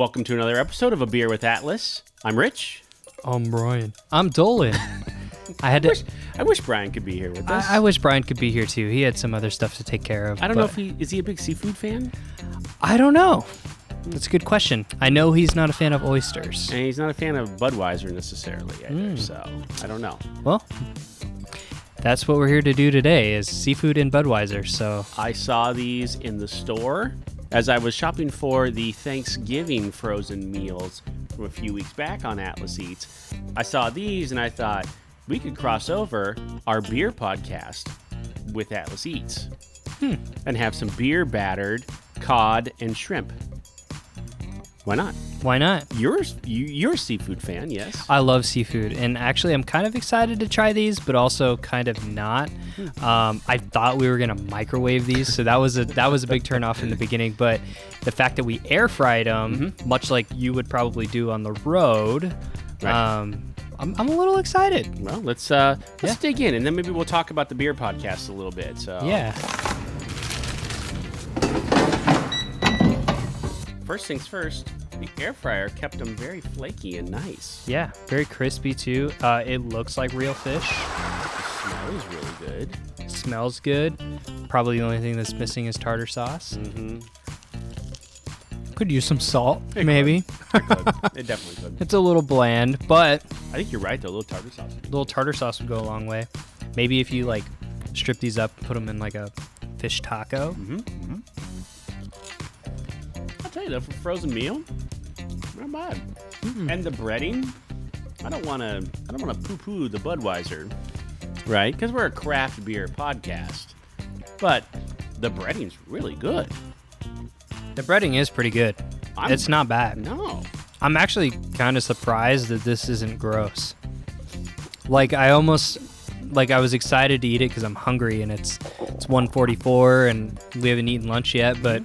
Welcome to another episode of A Beer with Atlas. I'm Rich. I'm Brian. I'm Dolan. I wish Brian could be here with us. I wish Brian could be here too. He had some other stuff to take care of. I don't know if is he a big seafood fan? I don't know. That's a good question. I know he's not a fan of oysters. And he's not a fan of Budweiser necessarily either, so I don't know. Well, that's what we're here to do today is seafood and Budweiser. So I saw these in the store as I was shopping for the Thanksgiving frozen meals from a few weeks back on Atlas Eats. I saw these and I thought we could cross over our beer podcast with Atlas Eats and have some beer battered cod and shrimp. Why not? Why not? You're a seafood fan, yes? I love seafood, and actually I'm kind of excited to try these, but also kind of not. I thought we were gonna microwave these, so that was a big turnoff in the beginning. But the fact that we air fried them, much like you would probably do on the road, Right. I'm a little excited. Well, let's dig in, and then maybe we'll talk about the beer podcast a little bit. So Yeah. First things first, the air fryer kept them very flaky and nice. Yeah, very crispy too. It looks like real fish. The smell is really good. Smells good. Probably the only thing that's missing is tartar sauce. Could use some salt, maybe. It definitely could. It's a little bland, but I think you're right, though. A little tartar sauce. a little tartar sauce would go a long way. Maybe if you like strip these up, put them in like a fish taco. I'll tell you, though, for frozen meal, not bad. And the breading, I don't want to poo-poo the Budweiser, right? Because we're a craft beer podcast. But the breading's really good. The breading is pretty good. It's not bad. No. I'm actually kind of surprised that this isn't gross. Like I was excited to eat it because I'm hungry and it's 1:44 and we haven't eaten lunch yet, but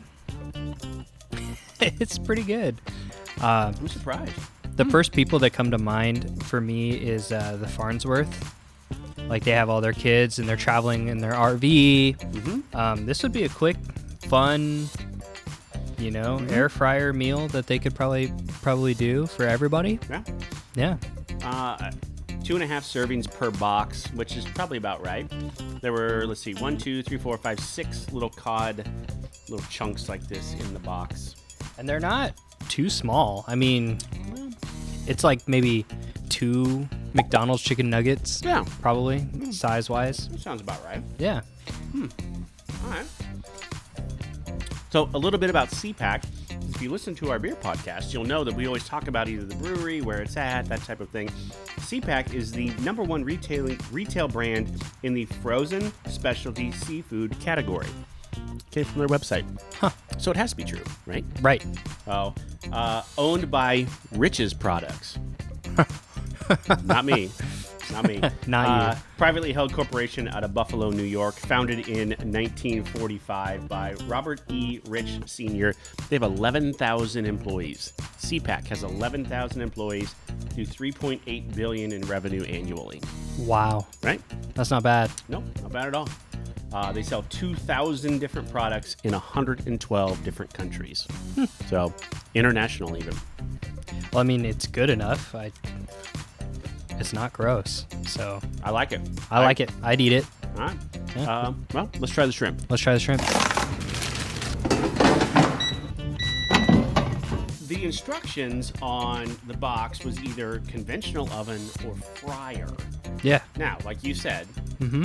it's pretty good. I'm surprised. The first people that come to mind for me is the Farnsworth. Like they have all their kids and they're traveling in their RV. This would be a quick, fun, air fryer meal that they could probably do for everybody. Yeah. Yeah. 2.5 servings per box, which is probably about right. There were, 1, 2, 3, 4, 5, 6 little cod, little chunks like this in the box. And they're not too small. I mean, it's like maybe 2 McDonald's chicken nuggets. Yeah. Probably, size-wise. That sounds about right. Yeah. All right. So a little bit about SeaPak. If you listen to our beer podcast, you'll know that we always talk about either the brewery, where it's at, that type of thing. SeaPak is the #1 retail brand in the frozen specialty seafood category. Came from their website. So it has to be true, right? Right. Oh, owned by Rich's Products. Not me. Not me. Not you. Privately held corporation out of Buffalo, New York, founded in 1945 by Robert E. Rich Sr. They have 11,000 employees. SeaPak has 11,000 employees, do $3.8 billion in revenue annually. Wow. Right? That's not bad. No, not bad at all. They sell 2,000 different products in 112 different countries. So, international even. Well, I mean, it's good enough. It's not gross, so I like it. I like it. I'd eat it. All right. Yeah. Well, let's try the shrimp. Let's try the shrimp. The instructions on the box was either conventional oven or fryer. Yeah. Now, like you said,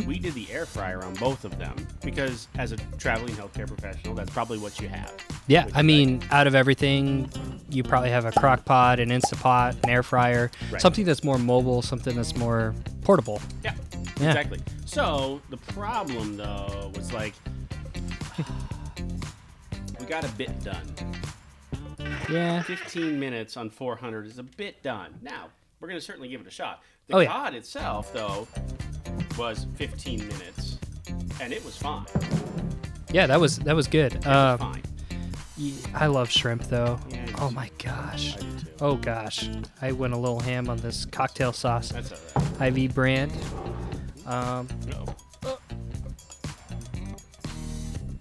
we did the air fryer on both of them because as a traveling healthcare professional, that's probably what you have. Yeah, I mean, out of everything, you probably have a crock pot, an Instapot, an air fryer, something that's more mobile, something that's more portable. Yeah, exactly. So the problem, though, was we got a bit done. Yeah. 15 minutes on 400 is a bit done. Now, we're going to certainly give it a shot. The cod itself, though, was 15 minutes, and it was fine. Yeah, that was good. It was fine. I love shrimp, though. Yeah, oh, my gosh. I do too. Oh, gosh. I went a little ham on this cocktail sauce. That's all right. IV brand. No.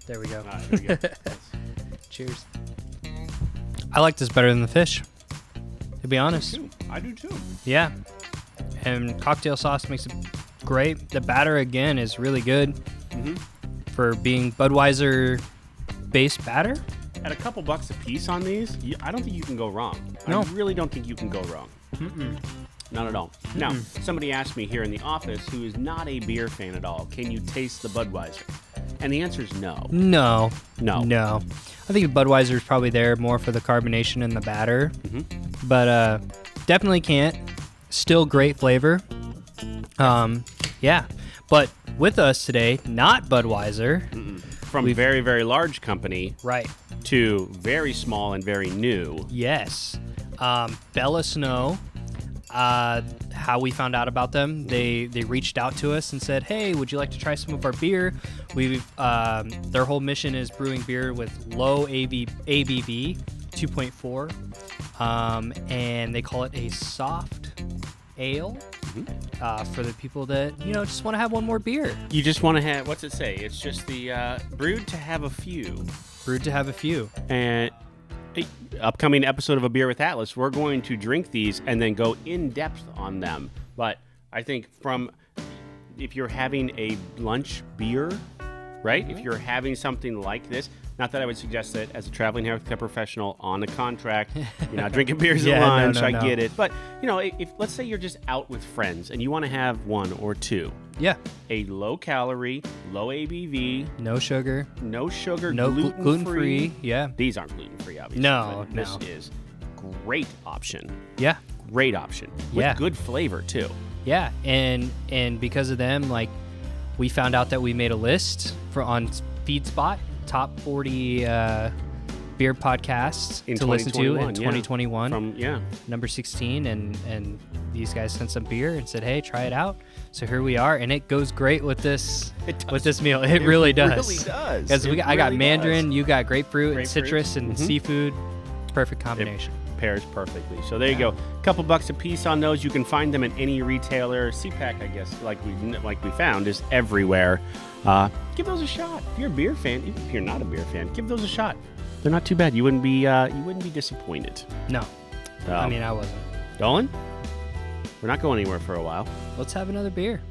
There we go. All right, here we go. Cheers. I like this better than the fish, to be honest. I do too. Yeah. And cocktail sauce makes it great. The batter, again, is really good for being Budweiser-based batter. At a couple bucks a piece on these, I don't think you can go wrong. No. I really don't think you can go wrong. Not at all. Now, somebody asked me here in the office who is not a beer fan at all, can you taste the Budweiser? And the answer is no. No. No. I think Budweiser is probably there more for the carbonation and the batter. But definitely can't. Still great flavor. Yeah. But with us today, not Budweiser. From very, very large company Right. to very small and very new. Yes. Bella Snow. How we found out about them, they reached out to us and said, hey, would you like to try some of our beer? Their whole mission is brewing beer with low ABV, 2.4, and they call it a soft ale for the people that just want to have one more beer. You just want to have, what's it say? It's just the brewed to have a few. Brewed to have a few. And upcoming episode of A Beer with Atlas, we're going to drink these and then go in depth on them. But I think if you're having a lunch beer, right? If you're having something like this, not that I would suggest that as a traveling healthcare professional on a contract, you're not drinking beers at lunch. No. I get it. But, if let's say you're just out with friends and you want to have one or two. Yeah. A low calorie, low ABV, No sugar. no sugar, No gluten-free. Yeah. These aren't gluten-free, obviously. No, but this is great option. Yeah. Great option. With Yeah. good flavor, too. Yeah. And because of them, we found out that we made a list on FeedSpot, top 40 beer podcasts In to listen to in 2021, 2021. Number 16, and these guys sent some beer and said, hey, try it out. So here we are, and it goes great with this meal. It really does. It really does. Because I got really mandarin, does. you got grapefruit and Grapefruit. citrus and seafood. Perfect combination. Pairs perfectly. So there you go. Couple bucks a piece on those. You can find them at any retailer. SeaPak, I guess, like we found, is everywhere. Give those a shot. If you're a beer fan, even if you're not a beer fan, give those a shot. They're not too bad. You wouldn't be disappointed. No. I wasn't. Dolan, we're not going anywhere for a while. Let's have another beer.